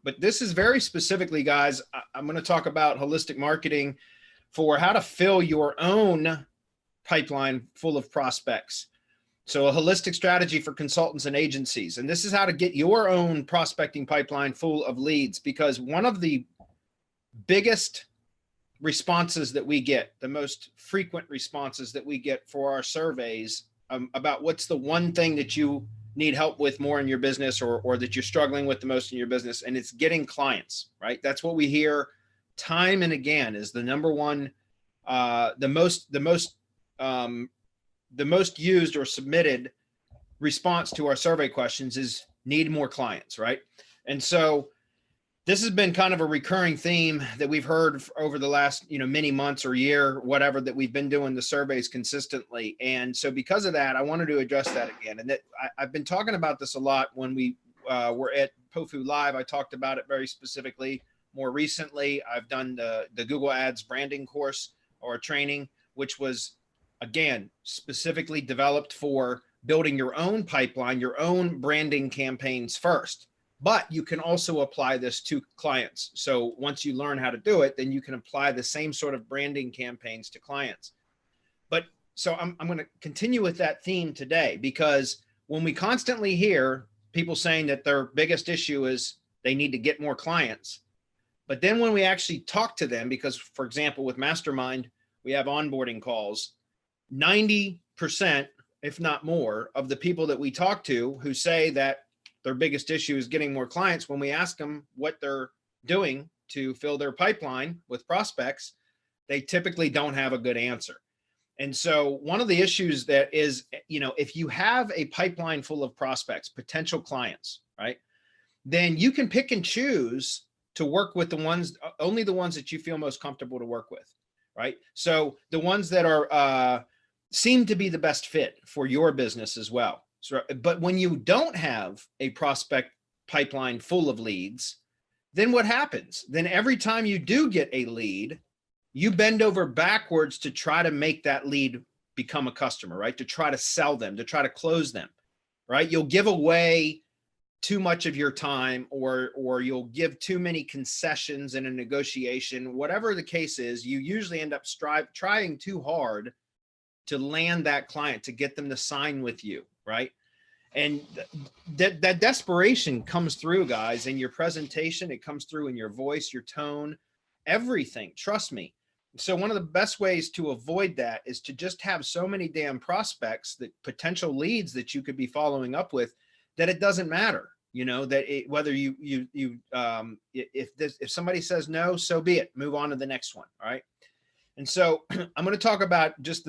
but this is very specifically, guys, I'm going to talk about holistic marketing for how to fill your own pipeline full of prospects. So a holistic strategy for consultants and agencies. And this is how to get your own prospecting pipeline full of leads, because one of the biggest responses that we get, the most frequent responses that we get for our surveys about what's the one thing that you need help with more in your business, or that you're struggling with the most in your business, and it's getting clients, right? That's what we hear time and again is the number one, the most used or submitted response to our survey questions is need more clients, right? And so this has been kind of a recurring theme that we've heard over the last, many months or year, whatever, that we've been doing the surveys consistently. And so because of that, I wanted to address that again. And that I've been talking about this a lot when we were at POFU Live. I talked about it very specifically. More recently, I've done the Google Ads branding course or training, which was, again, specifically developed for building your own pipeline, your own branding campaigns first. But you can also apply this to clients. So once you learn how to do it, then you can apply the same sort of branding campaigns to clients. But so I'm going to continue with that theme today, because when we constantly hear people saying that their biggest issue is they need to get more clients, but then when we actually talk to them, because for example, with Mastermind, we have onboarding calls, 90%, if not more, of the people that we talk to who say that their biggest issue is getting more clients, when we ask them what they're doing to fill their pipeline with prospects, they typically don't have a good answer. And so one of the issues that is, if you have a pipeline full of prospects, potential clients, right, then you can pick and choose to work with only the ones that you feel most comfortable to work with, right? So the ones that are seem to be the best fit for your business as well. So, but when you don't have a prospect pipeline full of leads, then what happens? Then every time you do get a lead, you bend over backwards to try to make that lead become a customer, right? To try to sell them, to try to close them, right? You'll give away too much of your time, or you'll give too many concessions in a negotiation. Whatever the case is, you usually end up trying too hard to land that client, to get them to sign with you, right? And that desperation comes through, guys, in your presentation. It comes through in your voice, your tone, everything. Trust me. So one of the best ways to avoid that is to just have so many damn prospects, that potential leads that you could be following up with, that it doesn't matter. Whether if somebody says no, so be it. Move on to the next one. All right. And so I'm going to talk about just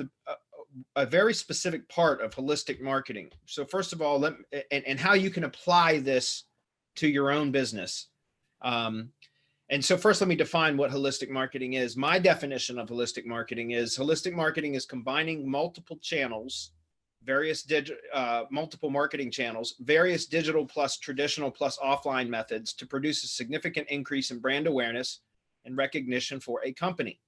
a very specific part of holistic marketing. So first of all, and how you can apply this to your own business. And so first, let me define what holistic marketing is. My definition of holistic marketing is combining multiple channels, multiple marketing channels, various digital plus traditional plus offline methods to produce a significant increase in brand awareness and recognition for a company,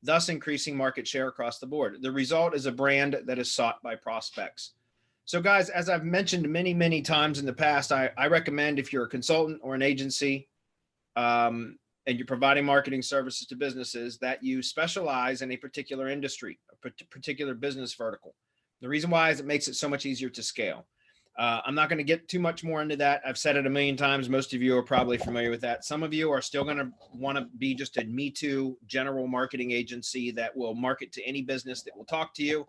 thus increasing market share across the board. The result is a brand that is sought by prospects. So guys, as I've mentioned many, many times in the past, I recommend, if you're a consultant or an agency, and you're providing marketing services to businesses, that you specialize in a particular industry, a particular business vertical. The reason why is it makes it so much easier to scale. I'm not going to get too much more into that. I've said it a million times. Most of you are probably familiar with that. Some of you are still going to want to be just a Me Too general marketing agency that will market to any business that will talk to you.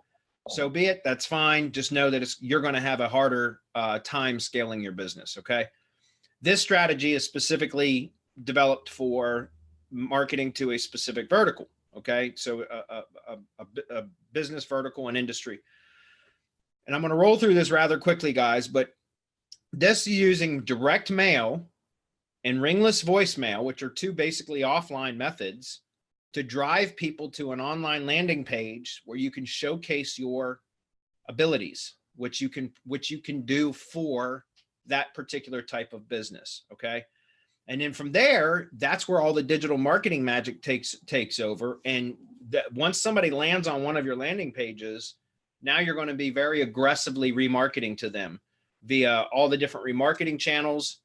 So be it. That's fine. Just know that you're going to have a harder time scaling your business. Okay. This strategy is specifically developed for marketing to a specific vertical. Okay. So a business vertical and industry. And I'm going to roll through this rather quickly, guys, but this is using direct mail and ringless voicemail, which are two basically offline methods, to drive people to an online landing page where you can showcase your abilities, which you can do for that particular type of business. Okay. And then from there, that's where all the digital marketing magic takes over. And once somebody lands on one of your landing pages, now you're going to be very aggressively remarketing to them via all the different remarketing channels,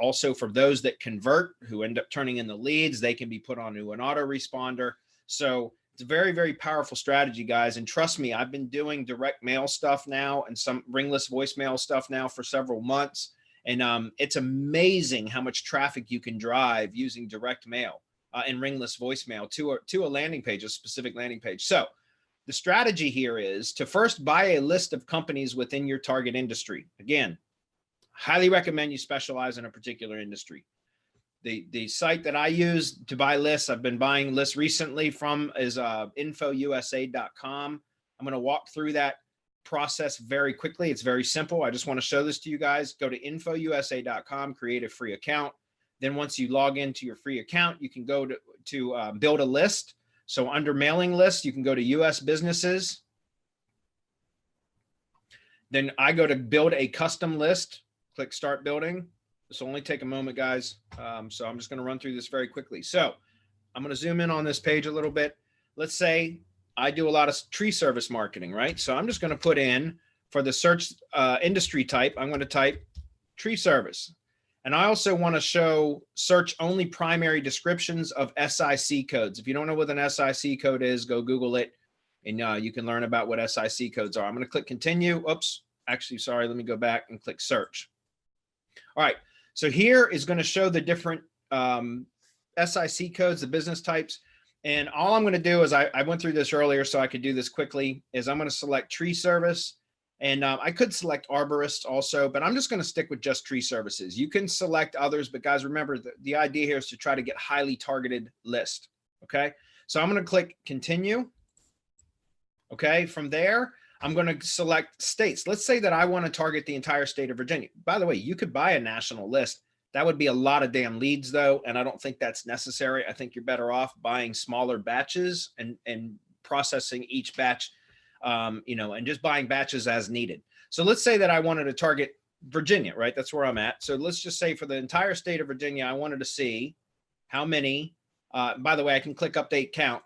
Also for those that convert, who end up turning in the leads, they can be put onto an autoresponder. So it's a very, very powerful strategy, guys. And trust me, I've been doing direct mail stuff now and some ringless voicemail stuff now for several months. And it's amazing how much traffic you can drive using direct mail and ringless voicemail to a landing page, a specific landing page. So the strategy here is to first buy a list of companies within your target industry. Again, highly recommend you specialize in a particular industry. The site that I use to buy lists, I've been buying lists recently from, is infousa.com. I'm going to walk through that process very quickly. It's very simple. I just want to show this to you guys. Go to infousa.com, create a free account. Then once you log into your free account, you can go to build a list. So under mailing lists, you can go to US businesses. Then I go to build a custom list, click start building. This will only take a moment, guys. So I'm just going to run through this very quickly. So I'm going to zoom in on this page a little bit. Let's say I do a lot of tree service marketing, right? So I'm just going to put in for the search industry type, I'm going to type tree service. And I also want to show search only primary descriptions of SIC codes. If you don't know what an SIC code is, go Google it and you can learn about what SIC codes are. I'm going to click continue. Oops, actually, sorry. Let me go back and click search. All right. So here is going to show the different SIC codes, the business types. And all I'm going to do is I went through this earlier so I could do this quickly, is I'm going to select tree service. And I could select arborist also, but I'm just going to stick with just tree services. You can select others, but guys, remember the idea here is to try to get highly targeted list. Okay. So I'm going to click continue. Okay. From there, I'm going to select states. Let's say that I want to target the entire state of Virginia. By the way, you could buy a national list. That would be a lot of damn leads though. And I don't think that's necessary. I think you're better off buying smaller batches and processing each batch, and just buying batches as needed. So let's say that I wanted to target Virginia, right? That's where I'm at. So let's just say for the entire state of Virginia, I wanted to see how many, by the way, I can click update count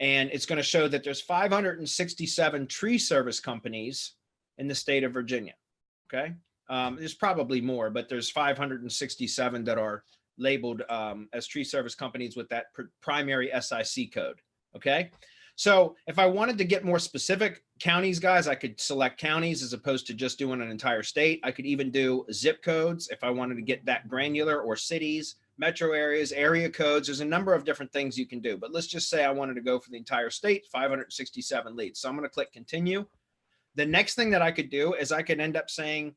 and it's going to show that there's 567 tree service companies in the state of Virginia. Okay. There's probably more, but there's 567 that are labeled as tree service companies with that primary SIC code. Okay. So if I wanted to get more specific counties, guys, I could select counties as opposed to just doing an entire state. I could even do zip codes if I wanted to get that granular, or cities, metro areas, area codes. There's a number of different things you can do, but let's just say I wanted to go for the entire state, 567 leads. So I'm going to click continue. The next thing that I could do is I could end up saying,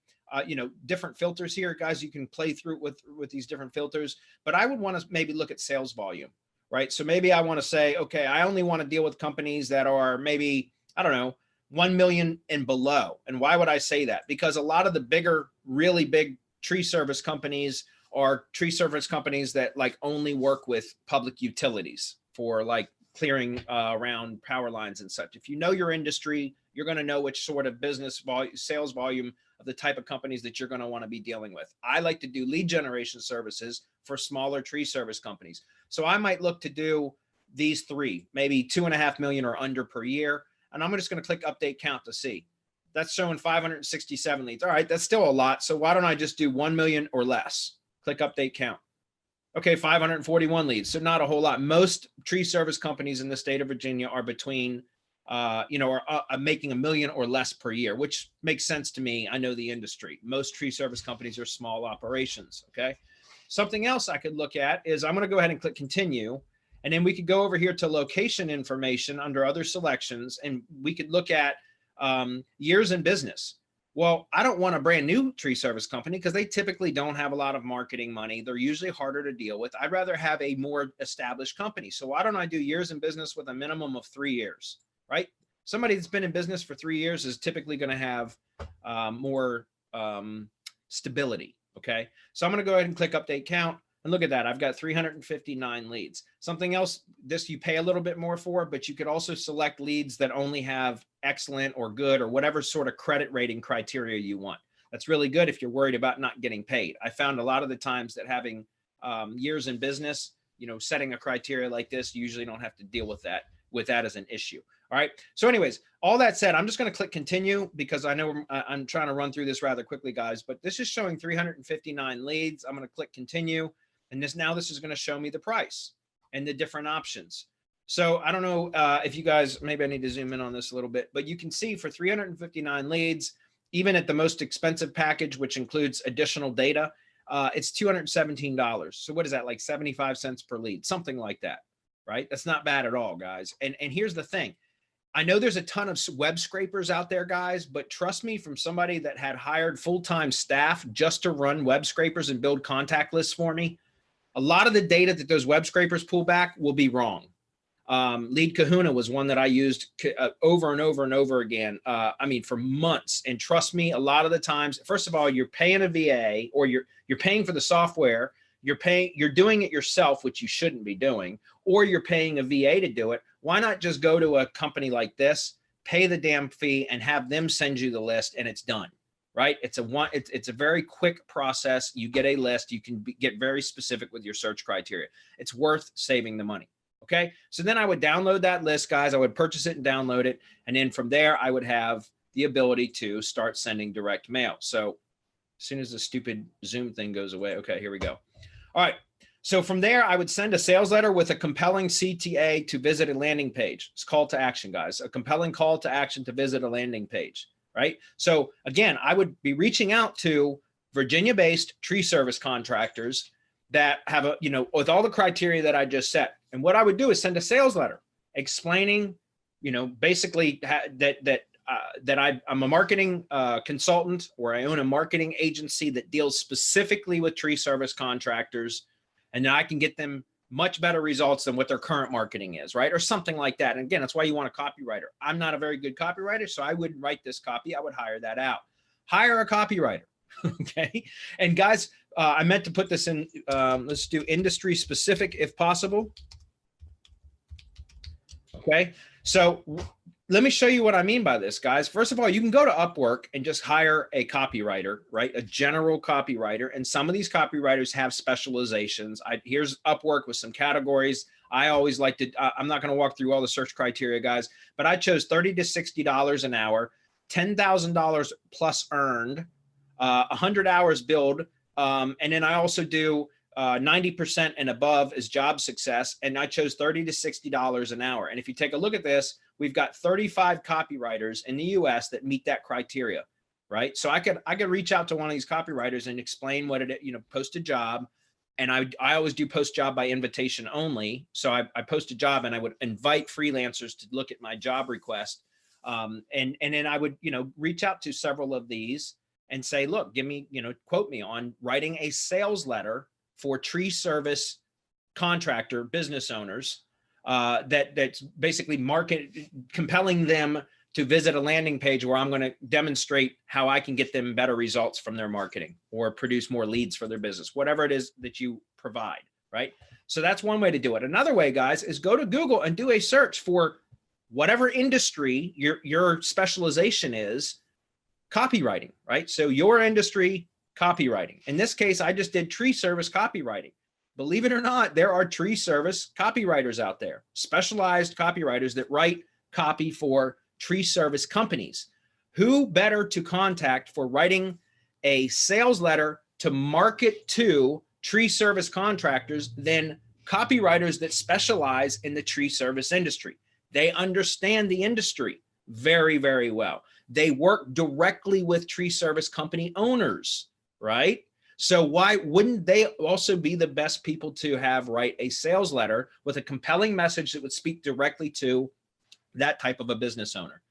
different filters here, guys. You can play through with these different filters, but I would want to maybe look at sales volume. Right. So maybe I want to say, okay, I only want to deal with companies that are maybe, I don't know, 1 million and below. And why would I say that? Because a lot of the bigger, really big tree service companies are tree service companies that like only work with public utilities for like clearing around power lines and such. If you know your industry, you're going to know which sort of business sales volume of the type of companies that you're going to want to be dealing with. I like to do lead generation services for smaller tree service companies. So I might look to do these three, maybe 2.5 million or under per year. And I'm just going to click update count to see. That's showing 567 leads. All right, that's still a lot. So why don't I just do 1 million or less? Click update count. Okay, 541 leads. So not a whole lot. Most tree service companies in the state of Virginia are between, are making 1 million or less per year, which makes sense to me. I know the industry. Most tree service companies are small operations. Okay. Something else I could look at is I'm going to go ahead and click continue. And then we could go over here to location information under other selections. And we could look at years in business. Well, I don't want a brand new tree service company because they typically don't have a lot of marketing money. They're usually harder to deal with. I'd rather have a more established company. So why don't I do years in business with a minimum of 3 years, right? Somebody that's been in business for 3 years is typically going to have more stability. Okay. So I'm going to go ahead and click update count. And look at that. I've got 359 leads. Something else, this you pay a little bit more for, but you could also select leads that only have excellent or good or whatever sort of credit rating criteria you want. That's really good if you're worried about not getting paid. I found a lot of the times that having years in business, setting a criteria like this, you usually don't have to deal with that as an issue. All right. So anyways, all that said, I'm just going to click continue because I know I'm trying to run through this rather quickly, guys, but this is showing 359 leads. I'm going to click continue. And this is going to show me the price and the different options. So I don't know if you guys, maybe I need to zoom in on this a little bit, but you can see for 359 leads, even at the most expensive package, which includes additional data, it's $217. So what is that, like 75 cents per lead, something like that, right? That's not bad at all, guys. And here's the thing. I know there's a ton of web scrapers out there, guys, but trust me, from somebody that had hired full-time staff just to run web scrapers and build contact lists for me, a lot of the data that those web scrapers pull back will be wrong. Lead Kahuna was one that I used over and over and over again. I mean, for months. And trust me, a lot of the times, first of all, you're paying a VA, or you're paying for the software. You're doing it yourself, which you shouldn't be doing, or you're paying a VA to do it. Why not just go to a company like this, pay the damn fee, and have them send you the list, and it's done, right? It's a very quick process. You get a list. You can get very specific with your search criteria. It's worth saving the money. Okay. So then I would download that list, guys. I would purchase it and download it. And then from there, I would have the ability to start sending direct mail. So as soon as the stupid Zoom thing goes away, okay, here we go. All right. So from there, I would send a sales letter with a compelling CTA to visit a landing page. It's call to action, guys, a compelling call to action to visit a landing page, right? So again, I would be reaching out to Virginia-based tree service contractors that have a, with all the criteria that I just set. And what I would do is send a sales letter explaining, basically that I'm a marketing consultant, or I own a marketing agency that deals specifically with tree service contractors, and that I can get them much better results than what their current marketing is, right? Or something like that. And again, that's why you want a copywriter. I'm not a very good copywriter, so I wouldn't write this copy. I would hire that out. Hire a copywriter. Okay. And guys, I meant to put this in, let's do industry specific if possible. Okay. So let me show you what I mean by this, guys. First of all, you can go to Upwork and just hire a copywriter, right? A general copywriter. And some of these copywriters have specializations. Here's Upwork with some categories. I always like to, I'm not going to walk through all the search criteria, guys, but I chose $30 to $60 an hour, $10,000 plus earned, 100 hours billed. And then I also do 90% and above is job success. And I chose $30 to $60 an hour. And if you take a look at this, we've got 35 copywriters in the US that meet that criteria, right? So I could reach out to one of these copywriters and explain what it, post a job. And I always do post job by invitation only. So I post a job and I would invite freelancers to look at my job request. And then I would, reach out to several of these and say, look, give me, quote me on writing a sales letter for tree service contractor business owners that's basically compelling them to visit a landing page where I'm going to demonstrate how I can get them better results from their marketing or produce more leads for their business, whatever it is that you provide, right? So that's one way to do it. Another way, guys, is go to Google and do a search for whatever industry your specialization is, copywriting, right? So your industry, copywriting. In this case, I just did tree service copywriting. Believe it or not, there are tree service copywriters out there, specialized copywriters that write copy for tree service companies. Who better to contact for writing a sales letter to market to tree service contractors than copywriters that specialize in the tree service industry? They understand the industry very, very well. They work directly with tree service company owners, right? So why wouldn't they also be the best people to have write a sales letter with a compelling message that would speak directly to that type of a business owner,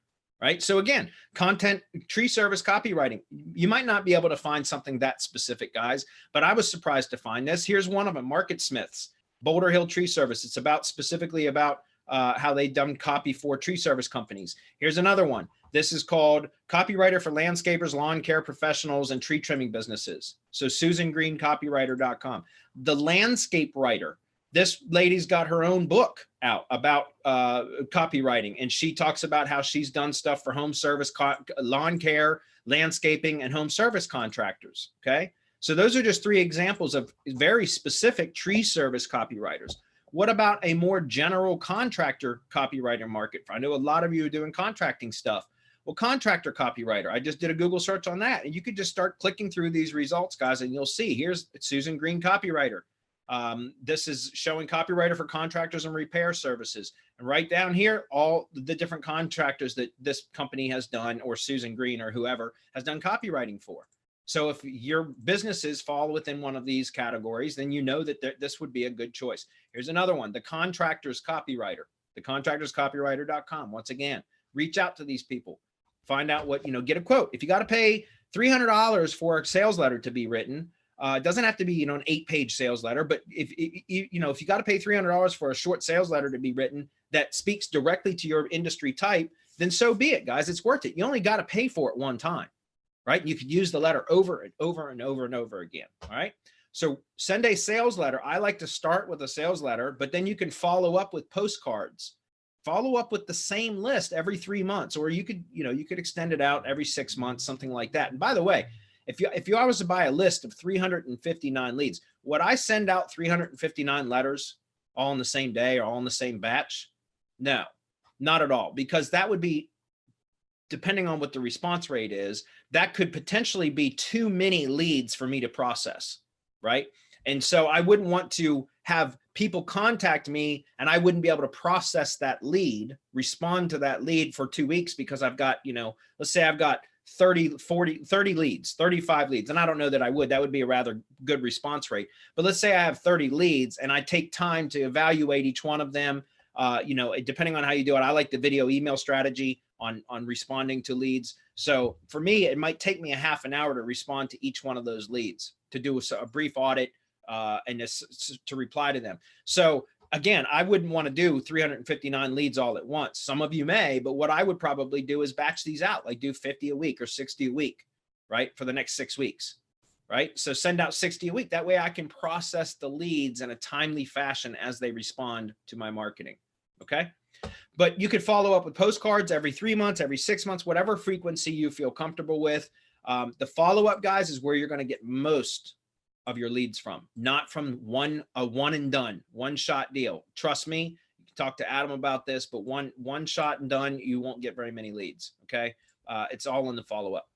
right? So again, content, tree service copywriting, you might not be able to find something that specific, guys, but I was surprised to find this. Here's one of them, Market Smiths, Boulder Hill Tree Service. It's specifically about how they've done copy for tree service companies. Here's another one. This is called Copywriter for Landscapers, Lawn Care Professionals, and Tree Trimming Businesses. So SusanGreenCopywriter.com. The Landscape Writer. This lady's got her own book out about copywriting, and she talks about how she's done stuff for home service, lawn care, landscaping, and home service contractors. Okay. So those are just 3 examples of very specific tree service copywriters. What about a more general contractor copywriter market? I know a lot of you are doing contracting stuff. Well, contractor copywriter, I just did a Google search on that, and you could just start clicking through these results, guys, and you'll see here's Susan Green copywriter. This is showing copywriter for contractors and repair services. And right down here, all the different contractors that this company has done, or Susan Green or whoever has done copywriting for. So if your businesses fall within one of these categories, then you know that this would be a good choice. Here's another one, the contractor's copywriter, thecontractorscopywriter.com. Once again, reach out to these people, find out what, get a quote. If you got to pay $300 for a sales letter to be written, it doesn't have to be, an 8-page sales letter, but if you got to pay $300 for a short sales letter to be written that speaks directly to your industry type, then so be it, guys. It's worth it. You only got to pay for it one time, right? You could use the letter over and over and over and over again. All right. So send a sales letter. I like to start with a sales letter, but then you can follow up with postcards. Follow up with the same list every 3 months, or you could extend it out every 6 months, something like that. And by the way, if you was to buy a list of 359 leads, would I send out 359 letters all in the same day or all in the same batch? No, not at all, because that would be, depending on what the response rate is, that could potentially be too many leads for me to process, right? And so I wouldn't want to have people contact me and I wouldn't be able to process that lead, respond to that lead for 2 weeks because I've got, let's say I've got 30 leads, 35 leads. And I don't know that I would, that would be a rather good response rate. But let's say I have 30 leads and I take time to evaluate each one of them. Depending on how you do it, I like the video email strategy on responding to leads. So for me, it might take me a half an hour to respond to each one of those leads, to do a brief audit and to reply to them. So again, I wouldn't want to do 359 leads all at once. Some of you may, but what I would probably do is batch these out, like do 50 a week or 60 a week, right? For the next 6 weeks, right? So send out 60 a week. That way I can process the leads in a timely fashion as they respond to my marketing. Okay. But you could follow up with postcards every 3 months, every 6 months, whatever frequency you feel comfortable with. The follow-up, guys, is where you're going to get most of your leads from, not from a one and done, one shot deal. Trust me, you can talk to Adam about this, but one shot and done, you won't get very many leads. Okay. It's all in the follow-up.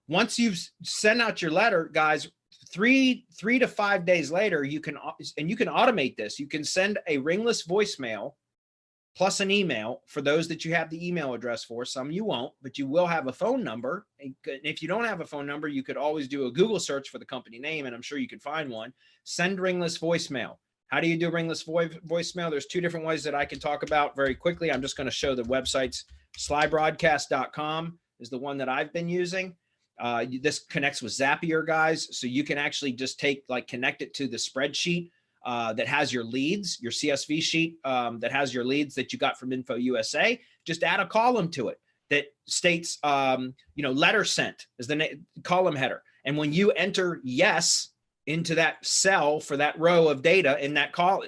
Once you've sent out your letter, guys, three to 5 days later, you can automate this. You can send a ringless voicemail plus an email for those that you have the email address for. Some you won't, but you will have a phone number. And if you don't have a phone number, you could always do a Google search for the company name, and I'm sure you could find one. Send ringless voicemail. How do you do ringless voicemail? There's 2 different ways that I can talk about very quickly. I'm just going to show the websites. Slybroadcast.com is the one that I've been using. This connects with Zapier, guys. So you can actually just connect it to the spreadsheet that has your leads, your CSV sheet that has your leads that you got from Info USA. Just add a column to it that states, letter sent is the column header. And when you enter yes into that cell for that row of data in that call,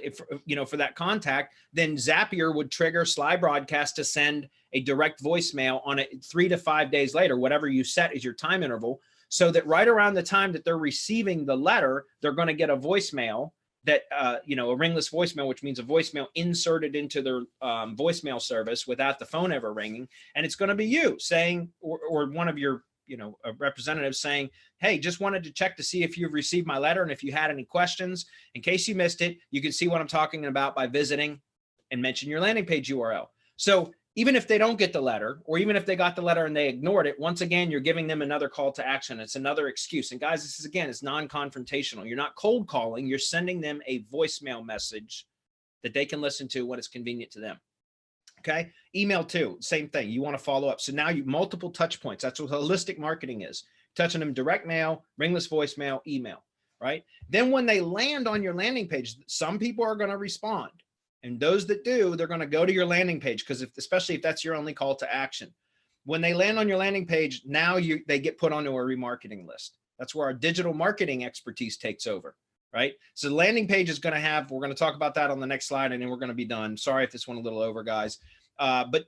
for that contact, then Zapier would trigger Sly Broadcast to send a direct voicemail on it 3 to 5 days later, whatever you set as your time interval, so that right around the time that they're receiving the letter, they're going to get a voicemail that, a ringless voicemail, which means a voicemail inserted into their voicemail service without the phone ever ringing. And it's going to be you saying, or one of your, a representative saying, hey, just wanted to check to see if you've received my letter. And if you had any questions, in case you missed it, you can see what I'm talking about by visiting and mention your landing page URL. So even if they don't get the letter, or even if they got the letter and they ignored it, once again, you're giving them another call to action. It's another excuse. And guys, this is, again, it's non-confrontational. You're not cold calling. You're sending them a voicemail message that they can listen to when it's convenient to them. Okay. Email too, same thing. You want to follow up. So now you multiple touch points. That's what holistic marketing is. Touching them direct mail, ringless voicemail, email, right? Then when they land on your landing page, some people are going to respond. And those that do, they're going to go to your landing page, because especially if that's your only call to action. When they land on your landing page, now they get put onto a remarketing list. That's where our digital marketing expertise takes over, right? So the landing page is going to have, we're going to talk about that on the next slide, and then we're going to be done. Sorry if this went a little over, guys. But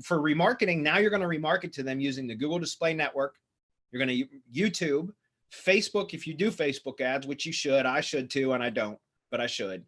for remarketing, now you're going to remarket to them using the Google Display Network. You're going to YouTube, Facebook, if you do Facebook ads, which you should. I should too, and I don't, but I should.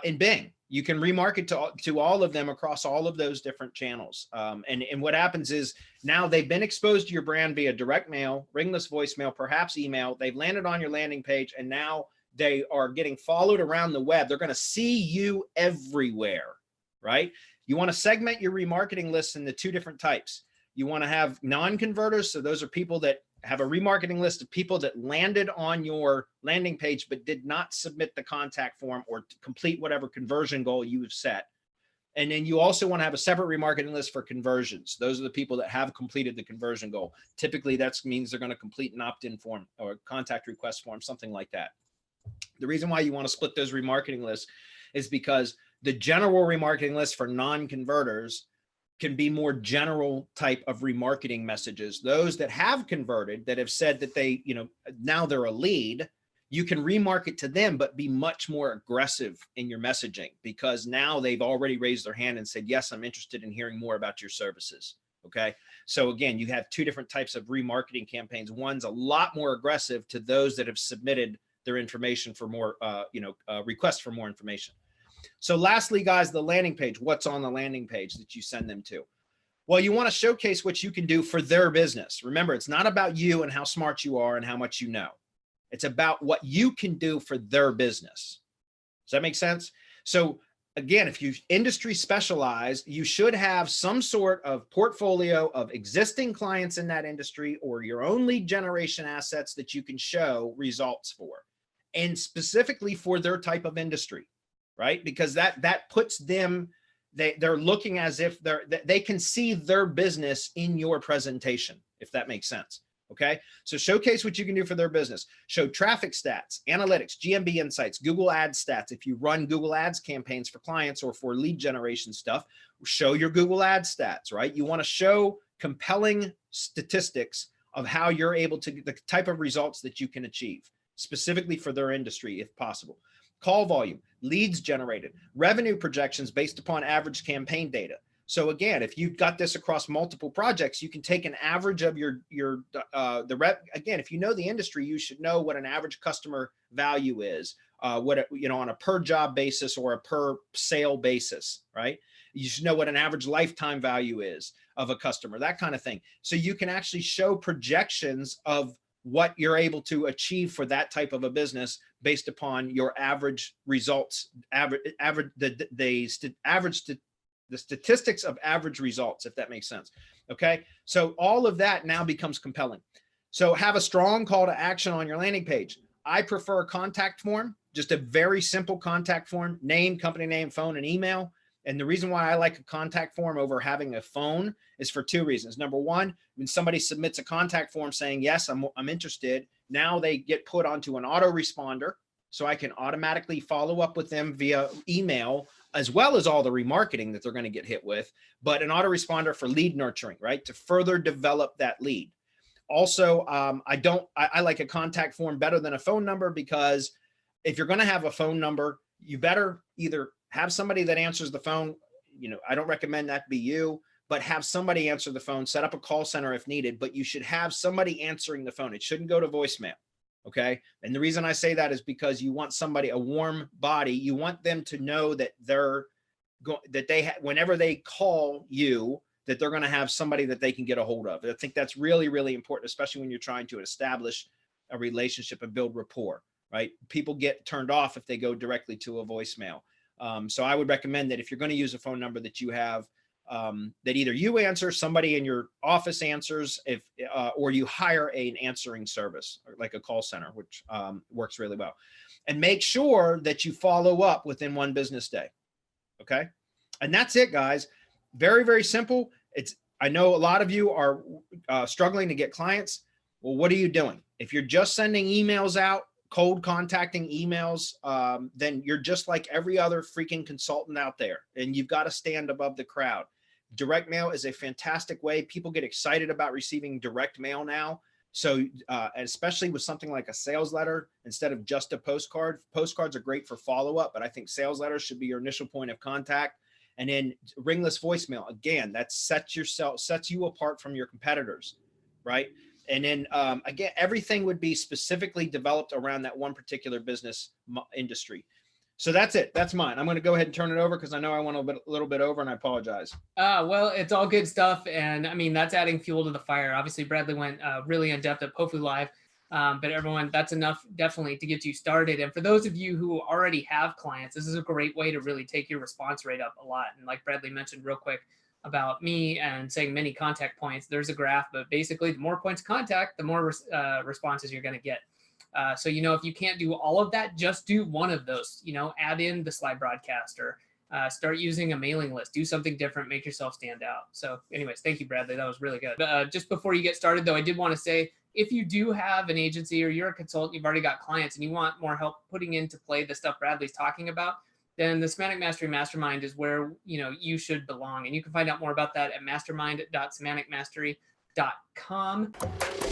in Bing. You can remarket to all of them across all of those different channels. And what happens is now they've been exposed to your brand via direct mail, ringless voicemail, perhaps email. They've landed on your landing page, and now they are getting followed around the web. They're going to see you everywhere, right? You want to segment your remarketing list into two different types. You want to have non-converters. So those are people that have a remarketing list of people that landed on your landing page, but did not submit the contact form or complete whatever conversion goal you have set. And then you also want to have a separate remarketing list for conversions. Those are the people that have completed the conversion goal. Typically, that means they're going to complete an opt-in form or contact request form, something like that. The reason why you want to split those remarketing lists is because the general remarketing list for non-converters can be more general type of remarketing messages. Those that have converted, that have said that they, now they're a lead, you can remarket to them, but be much more aggressive in your messaging because now they've already raised their hand and said, yes, I'm interested in hearing more about your services. Okay. So again, you have two different types of remarketing campaigns. One's a lot more aggressive to those that have submitted their information for more, requests for more information. So lastly, guys, the landing page, what's on the landing page that you send them to? Well, you want to showcase what you can do for their business. Remember, it's not about you and how smart you are and how much you know. It's about what you can do for their business. Does that make sense? So again, if you industry specialized, you should have some sort of portfolio of existing clients in that industry or your own lead generation assets that you can show results for, and specifically for their type of industry. Right? Because that puts them, they're looking as if they can see their business in your presentation, if that makes sense. Okay. So showcase what you can do for their business. Show traffic stats, analytics, GMB insights, Google Ads stats. If you run Google Ads campaigns for clients or for lead generation stuff, show your Google Ads stats, right? You want to show compelling statistics of how you're able to, the type of results that you can achieve specifically for their industry, if possible. Call volume, leads generated, revenue projections based upon average campaign data. So again, if you've got this across multiple projects, you can take an average of again, if you know the industry, you should know what an average customer value is, on a per job basis or a per sale basis, right? You should know what an average lifetime value is of a customer, that kind of thing. So you can actually show projections of what you're able to achieve for that type of a business based upon your average results, the statistics of average results, if that makes sense. Okay. So all of that now becomes compelling. So have a strong call to action on your landing page. I prefer a contact form, just a very simple contact form, name, company name, phone, and email. And the reason why I like a contact form over having a phone is for two reasons. Number one, when somebody submits a contact form saying, yes, I'm interested, now they get put onto an autoresponder. So I can automatically follow up with them via email, as well as all the remarketing that they're going to get hit with, but an autoresponder for lead nurturing, right? To further develop that lead. Also, I like a contact form better than a phone number, because if you're going to have a phone number, you better either have somebody that answers the phone. I don't recommend that be you, but have somebody answer the phone, set up a call center if needed, but you should have somebody answering the phone. It shouldn't go to voicemail. Okay. And the reason I say that is because you want somebody, a warm body, you want them to know that whenever they call you, that they're going to have somebody that they can get a hold of. I think that's really, really important, especially when you're trying to establish a relationship and build rapport, right? People get turned off if they go directly to a voicemail. So I would recommend that if you're going to use a phone number, that you have that either you answer, somebody in your office answers, or you hire an answering service like a call center, which works really well. And make sure that you follow up within 1 business day. Okay. And that's it, guys. Very, very simple. I know a lot of you are struggling to get clients. Well, what are you doing? If you're just sending emails out, cold contacting emails, then you're just like every other freaking consultant out there, and you've got to stand above the crowd. Direct mail is a fantastic way. People get excited about receiving direct mail now. So especially with something like a sales letter, instead of just a postcard. Postcards are great for follow-up, but I think sales letters should be your initial point of contact. And then ringless voicemail, again, that sets you apart from your competitors, right? And then again, everything would be specifically developed around that one particular business industry. So that's it. That's mine. I'm going to go ahead and turn it over because I know I went a little bit over, and I apologize. Well, it's all good stuff. And I mean, that's adding fuel to the fire. Obviously, Bradley went really in depth at Hopefully Live. But everyone, that's enough definitely to get you started. And for those of you who already have clients, this is a great way to really take your response rate up a lot. And like Bradley mentioned real quick about me and saying many contact points, there's a graph, but basically the more points of contact, the more responses you're going to get. So, if you can't do all of that, just do one of those, add in the slide broadcast or start using a mailing list, do something different, make yourself stand out. So anyways, thank you, Bradley. That was really good. Just before you get started though, I did want to say, if you do have an agency or you're a consultant, you've already got clients and you want more help putting into play the stuff Bradley's talking about, then the Semantic Mastery Mastermind is where, you should belong. And you can find out more about that at mastermind.semanticmastery.com.